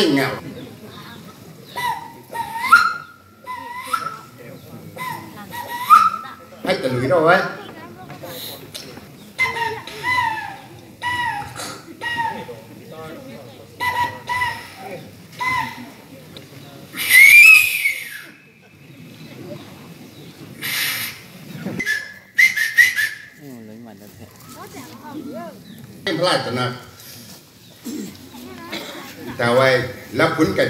hay nghèo hay từ lưỡi đâu ấy em phải làm thế nàoแต่ว่าแล้วคุ้นกัน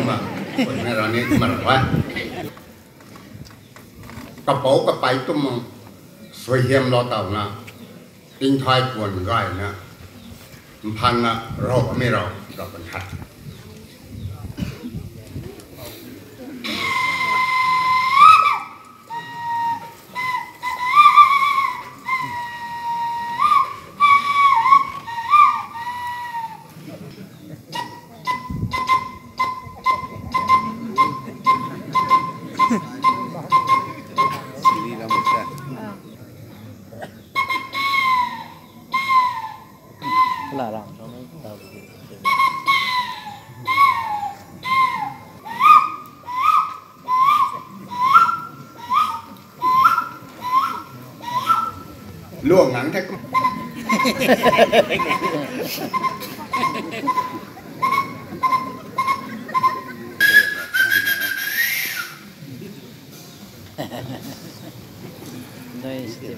มาคนในเราเนี่ยมาหรอวะกระเป๋ากระไปตุ้มสวยเฮียมรอเต่านะติงทายกวนง่ายนะพันนะเราไม่เราเป็นหัดล่วงหนังแท้ได้สิ